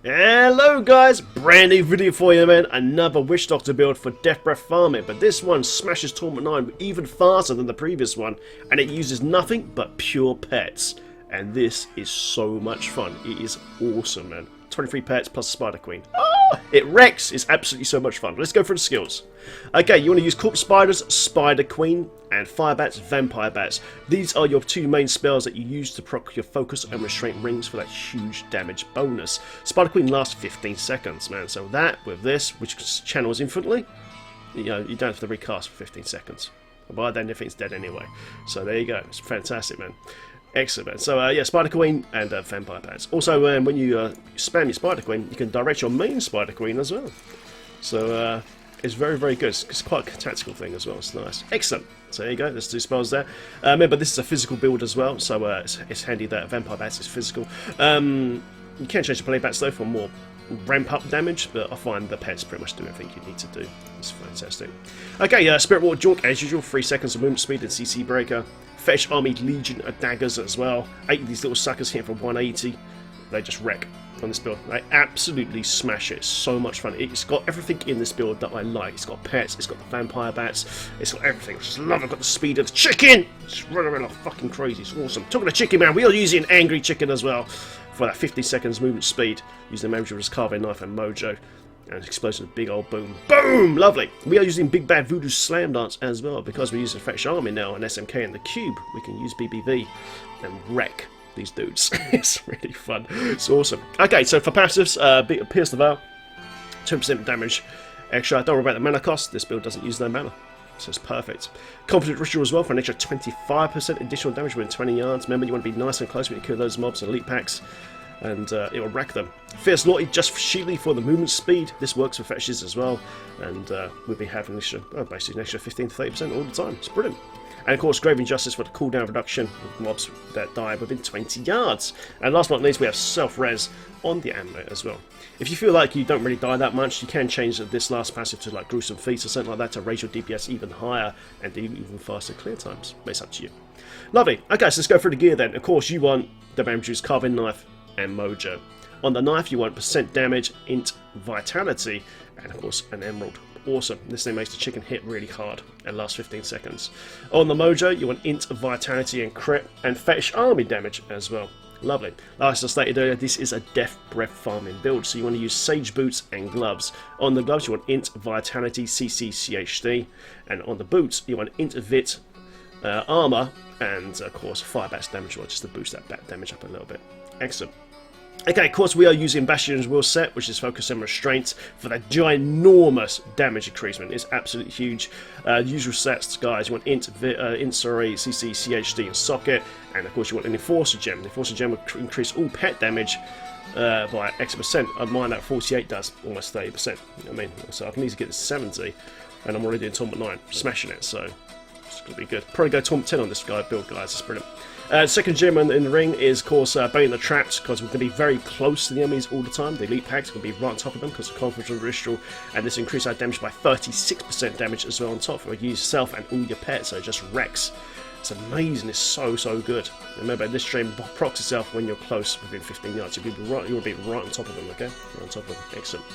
Hello guys, brand new video for you, man. Another Witch Doctor build for Death Breath farming, but this one smashes Torment 9 even faster than the previous one, and it uses nothing but pure pets. And this is so much fun. It is awesome, man. 23 pets plus Spider Queen. Oh, it wrecks. It's absolutely so much fun. Let's go through the skills. Okay, you want to use Corpse Spiders, Spider Queen, and Fire Bats, Vampire Bats. These are your two main spells that you use to proc your Focus and Restraint Rings for that huge damage bonus. Spider Queen lasts 15 seconds, man. So that, with this, which channels infinitely, you don't have to recast for 15 seconds. By then, everything's dead anyway. So there you go. It's fantastic, man. Excellent, man. So yeah, Spider Queen and Vampire Bats. Also, when you spam your Spider Queen, you can direct your main Spider Queen as well. So it's very, very good. It's quite a tactical thing as well. It's nice. Excellent. So there you go. There's two spells there. Remember, this is a physical build as well, so it's handy that Vampire Bats is physical. You can change the play bats though for more ramp up damage, but I find the pets pretty much do everything you need to do. It's fantastic. Okay, Spirit Water Junk as usual, 3 seconds of movement speed and CC breaker. Fetish Army Legion of daggers as well. 8 of these little suckers hitting for 180. They just wreck on this build. They absolutely smash it. It's so much fun. It's got everything in this build that I like. It's got pets, it's got the vampire bats, it's got everything. I just love it. I've got the speed of the chicken. Just running around like fucking crazy. It's awesome. Talking of chicken, man, we are using Angry Chicken as well for that 50 seconds movement speed. Using the manager with his carving knife and mojo. And explosion of big old boom. Boom! Lovely! We are using Big Bad Voodoo Slam Dance as well. Because we're using Fetish Army now and SMK and the Cube, we can use BBV and wreck these dudes. It's really fun. It's awesome. Okay, so for passives, Pierce the Veil, 2% damage extra. Don't worry about the mana cost. This build doesn't use no mana. So it's perfect. Confident Ritual as well for an extra 25% additional damage within 20 yards. Remember, you want to be nice and close when you kill those mobs and elite packs. And it will wreck them. Fierce Lottie just shieldly for the movement speed. This works for fetishes as well, and we'll be having an extra, basically an extra 15 to 30% all the time. It's brilliant. And of course, Grave Injustice for the cooldown reduction of mobs that die within 20 yards. And last but not least, we have self-res on the amulet as well. If you feel like you don't really die that much, you can change this last passive to like Gruesome Feast or something like that to raise your DPS even higher and do even faster clear times. But it's up to you. Lovely. Okay, so let's go through the gear then. Of course, you want the Bamju's Carving Knife and mojo. On the knife you want percent damage, int, vitality, and of course an emerald. Awesome. This thing makes the chicken hit really hard and lasts 15 seconds. On the mojo you want int, vitality and crit, and fetish army damage as well. Lovely. Like I stated earlier, this is a Death Breath farming build, so you want to use Sage Boots and Gloves. On the gloves you want int, vitality, CC, CHD, and on the boots you want int, vit, armor, and of course fire bats damage, just to boost that bat damage up a little bit. Excellent. Okay, of course we are using Bastion's Will Set, which is Focus and Restraint, for that ginormous damage increasement. It's absolutely huge. Usual sets, guys, you want int, sorry, CC, CHD, and Socket, and of course you want an Enforcer Gem. The Enforcer Gem will increase all pet damage by X percent. Mine at 48 does, almost 30%. You know what I mean? So I can easily get to 70, and I'm already doing Torment 9, smashing it, so it's going to be good. Probably go Torment 10 on this guy build, guys, it's brilliant. Second gem in the ring is, of course, Bane the Traps, because we're going to be very close to the enemies all the time. The elite packs are going to be right on top of them because of Confident Ritual, and this increases our damage by 36% damage as well on top. We'll use yourself and all your pets, so it just wrecks. It's amazing, it's so good. Remember, this stream procs itself when you're close within 15 yards. You'll be right on top of them, okay? Right on top of them. Excellent.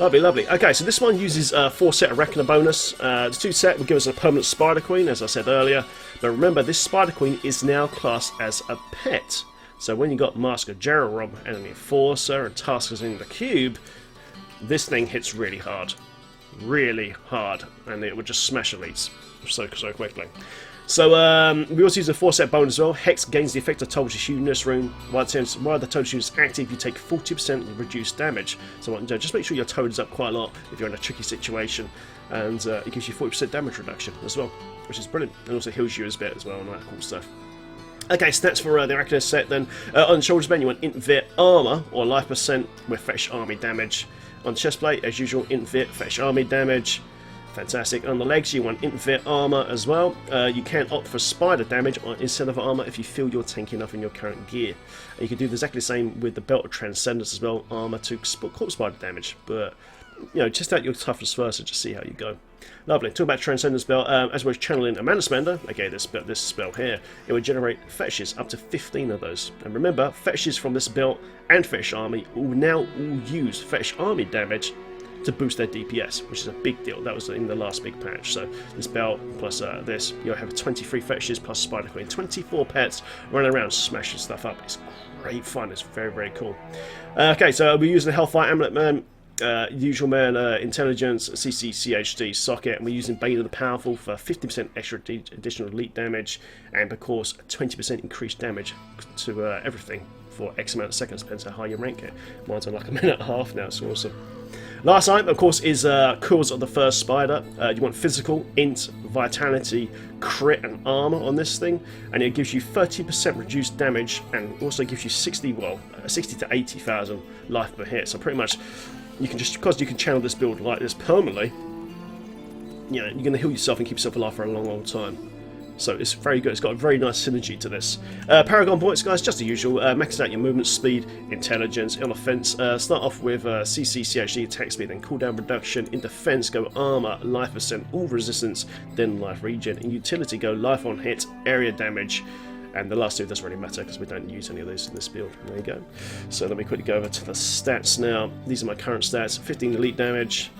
Lovely, lovely. Okay, so this one uses 4 set of Reckoner bonus. The 2 set will give us a permanent Spider Queen, as I said earlier. But remember, this Spider Queen is now classed as a pet. So when you got Mask of Jeroboam and an Enforcer and Taskers in the Cube, this thing hits really hard. Really hard. And it would just smash elites so quickly. So we also use a 4 set bonus as well. Hex gains the effect of Total Humanness rune. While the Total Humanness is active, you take 40% reduced damage. So just make sure your toad is up quite a lot if you're in a tricky situation, and it gives you 40% damage reduction as well, which is brilliant. And also heals you a bit as well and all that cool stuff. Okay, stats for the Miraculous set then. On the shoulders band you want int, vit, armor, or life percent with fetish army damage. On chest plate, as usual, int, vit, fetish army damage. Fantastic. On the legs you want Infant Armor as well. You can opt for Spider damage instead of Armor if you feel you're tanky enough in your current gear. And you can do exactly the same with the Belt of Transcendence as well. Armor to Corpse Spider damage, but you know, test out your toughness first and just see how you go. Lovely. Talk about Transcendence spell. As we're channeling a Mana Spender, okay, this spell here, it will generate fetishes, up to 15 of those. And remember, fetishes from this belt and Fetish Army will now all use Fetish Army damage to boost their DPS, which is a big deal. That was in the last big patch. So this belt plus this, you'll have 23 fetishes plus Spider Queen, 24 pets running around smashing stuff up. It's great fun. It's very, very cool. Okay, so we're using the Hellfire Amulet, man. Usual man, intelligence, CC, CHD, socket, and we're using Bane of the Powerful for 50% extra additional elite damage, and of course 20% increased damage to everything for X amount of seconds, depends how high you rank it. Mine's on like a minute and a half now, it's awesome. Last item, of course, is Cause of the First Spider. You want physical, int, vitality, crit, and armor on this thing, and it gives you 30% reduced damage, and also gives you 60 to 80,000 life per hit. So pretty much, you can just, because you can channel this build like this permanently, you know, you're going to heal yourself and keep yourself alive for a long, long time. So it's very good. It's got a very nice synergy to this. Paragon Points, guys, just the usual. Maxing out your movement speed, intelligence, in offense. Start off with CC, CHD, attack speed, then cooldown reduction. In defense, go armor, life percent, all resistance, then life regen. In utility, go life on hit, area damage. And the last two doesn't really matter because we don't use any of those in this build. There you go. So let me quickly go over to the stats now. These are my current stats. 15 elite damage.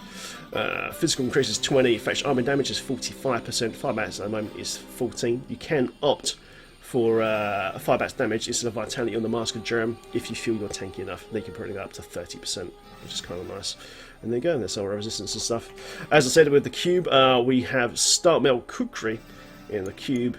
Physical increase is 20. Fetch armor damage is 45%. Firebats at the moment is 14. You can opt for firebats damage instead of vitality on the Mask of Germ if you feel you're tanky enough. They can bring that up to 30%, which is kind of nice. And there you go. There's our resistance and stuff. As I said with the cube, we have Start Melt Kukri in the cube.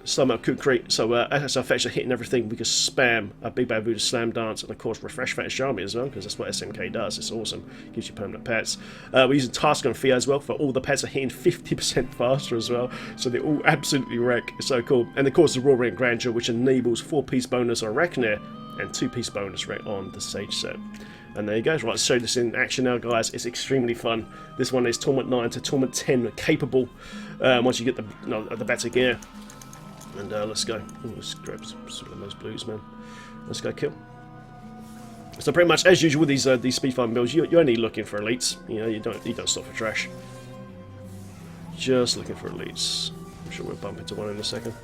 Slam up Kukri, so as our fetch are hitting everything, we can spam a Big Bad Voodoo Slam Dance and of course refresh Fetish Army as well, because that's what SMK does. It's awesome, gives you permanent pets. We're using Task on Fia as well, for all the pets are hitting 50% faster as well, so they all absolutely wreck. It's so cool. And of course the Roaring Grandeur, which enables 4-piece bonus on Arachnia and 2-piece bonus right on the Sage set. And there you go. Right, let's show this in action now, guys. It's extremely fun. This one is Torment 9 to Torment 10 capable once you get the better gear. And let's go. Ooh, let's grab some of those blues, man. Let's go kill. So pretty much as usual with these speed farm builds, you're only looking for elites. You know, you don't stop for trash. Just looking for elites. I'm sure we'll bump into one in a second.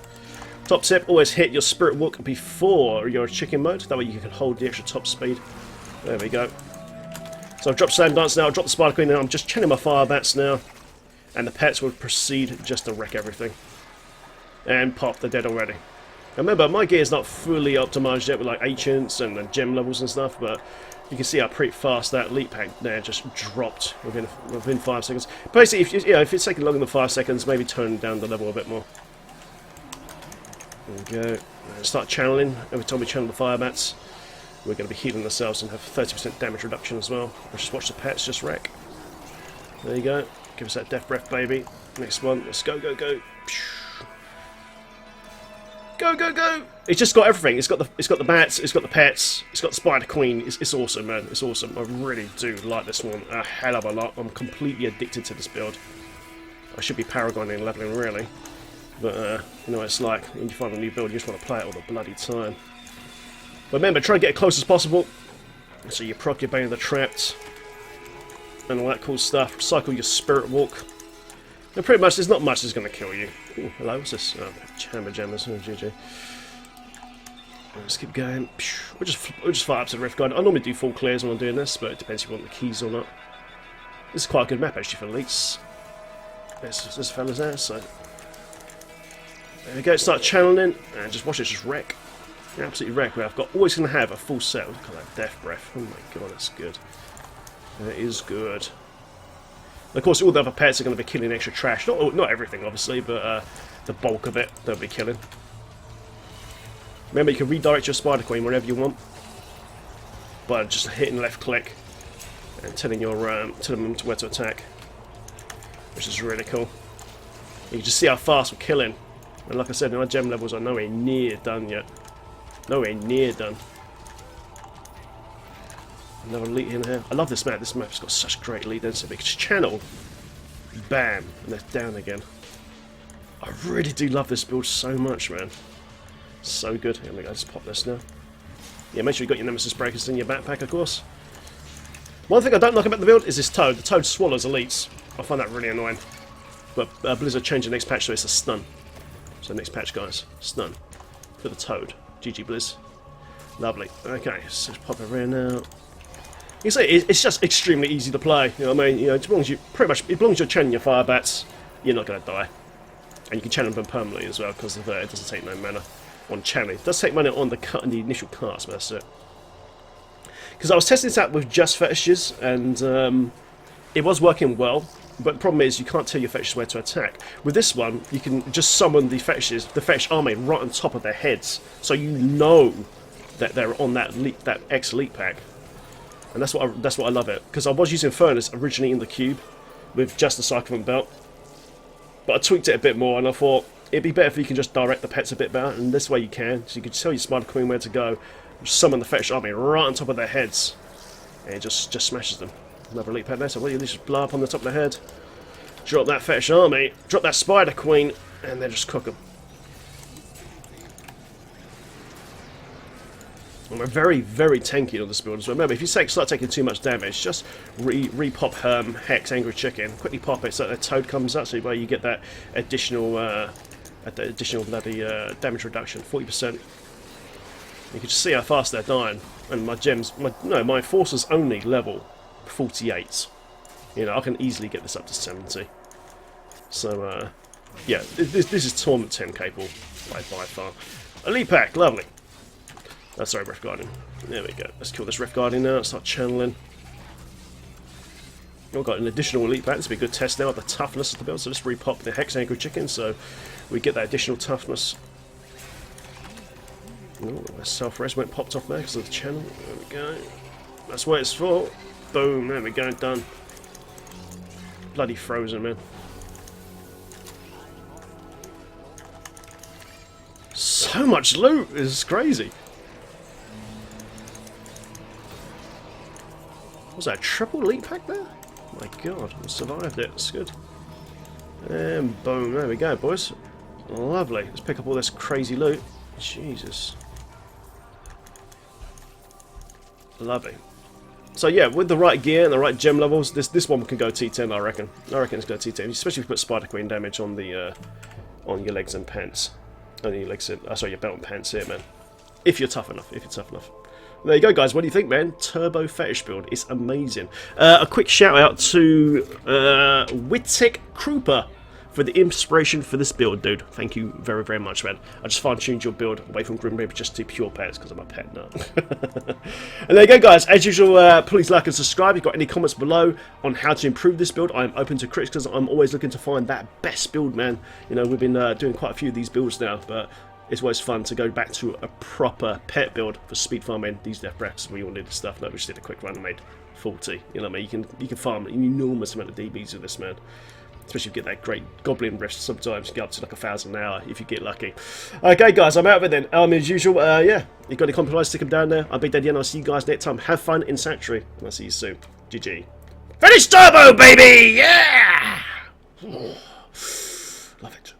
Top tip: always hit your Spirit Walk before your chicken mode. That way you can hold the extra top speed. There we go. So I've dropped Slam Dance now. I've dropped the Spider Queen now. I'm just channeling my Fire Bats now, and the pets will proceed just to wreck everything. And pop, they're dead already. Remember, my gear is not fully optimized yet with like ancients and gem levels and stuff, but you can see how pretty fast that leap pack there just dropped within 5 seconds. Basically, if it's taking longer than 5 seconds, maybe turn down the level a bit more. There we go. Start channeling. Every time we channel the Fire Bats, we're going to be healing ourselves and have 30% damage reduction as well. Let's just watch the pets just wreck. There you go. Give us that death breath, baby. Next one. Let's go, go, go. Go, go, go! It's just got everything. It's got the bats, it's got the pets, it's got the Spider Queen. It's awesome, man. It's awesome. I really do like this one a hell of a lot. I'm completely addicted to this build. I should be Paragoning leveling, really. But, you know what it's like. When you find a new build, you just want to play it all the bloody time. But remember, try and get as close as possible. So you proc your Bane of the Trapped. And all that cool stuff. Cycle your Spirit Walk. And pretty much, there's not much that's going to kill you. Ooh, hello, what's this? Oh, Hammer Jammers. Oh, GG. Let's keep going. We'll just fire up to the Rift Guide. I normally do full clears when I'm doing this, but it depends if you want the keys or not. This is quite a good map, actually, for elites. There's fellas there, so... There we go, start channeling, and just watch it just wreck. Absolutely wreck. I've got always going to have a full set. Look at that Death Breath. Oh my god, that's good. That is good. Of course, all the other pets are going to be killing extra trash. Not everything, obviously, but the bulk of it they'll be killing. Remember, you can redirect your Spider Queen wherever you want by just hitting left click and telling them where to attack, which is really cool. You can just see how fast we're killing. And like I said, our gem levels are nowhere near done yet. Nowhere near done. Another elite in here. I love this map. This map's got such great elite density. We can just channel, bam, and they're down again. I really do love this build so much, man. So good. Here we go. Let's pop this now. Yeah, make sure you got your Nemesis Breakers in your backpack, of course. One thing I don't like about the build is this toad. The toad swallows elites. I find that really annoying. But Blizzard changed the next patch, so it's a stun. So next patch, guys, stun for the toad. GG Blizz. Lovely. Okay, so let's pop over here now. You say it's just extremely easy to play. You know what I mean? You know, as long as you as long as you're channeling your fire bats, you're not going to die. And you can channel them permanently as well because it doesn't take no mana on channeling. It does take mana on the initial cast, but that's it. Because I was testing this out with just fetishes, and it was working well. But the problem is you can't tell your fetishes where to attack. With this one, you can just summon the fetishes, the fetish army, right on top of their heads, so you know that they're on that X elite pack. And that's what I love it. Because I was using Furnace originally in the cube with just the Cyclone belt, but I tweaked it a bit more, and I thought it'd be better if you can just direct the pets a bit better. And this way you can, so you can tell your Spider Queen where to go, summon the fetish army right on top of their heads, and it just smashes them. Another elite pet there, so you just blow up on the top of the head, drop that fetish army, drop that Spider Queen, and then just cook them. And we're very, very tanky on this build as well. Remember, if you start taking too much damage, just re-pop Hex, Angry Chicken, quickly pop it so that the toad comes up, so you get that additional bloody damage reduction, 40%. You can just see how fast they're dying. And my gems, my forces only level 48. You know, I can easily get this up to 70. So, yeah, this is Torment 10 capable by far. Elite pack, lovely. Sorry, Rift Guardian. There we go. Let's kill this Rift Guardian now and start channeling. We've got an additional elite pack. This will be a good test now of the toughness of the build. So let's repop the Hex Angry Chicken so we get that additional toughness. Oh, self-res went popped off there because of the channel. There we go. That's what it's for. Boom. There we go. Done. Bloody frozen, man. So much loot. It's crazy. Was that a triple elite pack there? Oh my god, I survived it. It's good. And boom, there we go, boys. Lovely. Let's pick up all this crazy loot. Jesus. Lovely. So yeah, with the right gear and the right gem levels, this one can go T10, I reckon. I reckon it's go T10, especially if you put Spider Queen damage on the on your legs and pants. On your legs and sorry, your belt and pants here, man. If you're tough enough. If you're tough enough. There you go, guys. What do you think, man? Turbo Fetish build. It's amazing. A quick shout out to Wittek Krupa for the inspiration for this build, dude. Thank you very, very much, man. I just fine-tuned your build away from Grim Reaper just to pure pets because I'm a pet nut. And there you go, guys. As usual, please like and subscribe. If you've got any comments below on how to improve this build, I'm open to critics because I'm always looking to find that best build, man. You know, we've been doing quite a few of these builds now, but it's always fun to go back to a proper pet build for speed farming these death breaths. We all need this stuff. No, we just did a quick run and made 40. You know what I mean? You can farm an enormous amount of DBs with this, man. Especially if you get that great goblin rift. Sometimes you get up to like 1,000 an hour if you get lucky. Okay, guys, I'm out of it then. As usual, yeah, you got any comments, stick them down there. I'll be dead, and I'll see you guys next time. Have fun in Sanctuary, and I'll see you soon. GG. Fetish Turbo, baby! Yeah! Love it.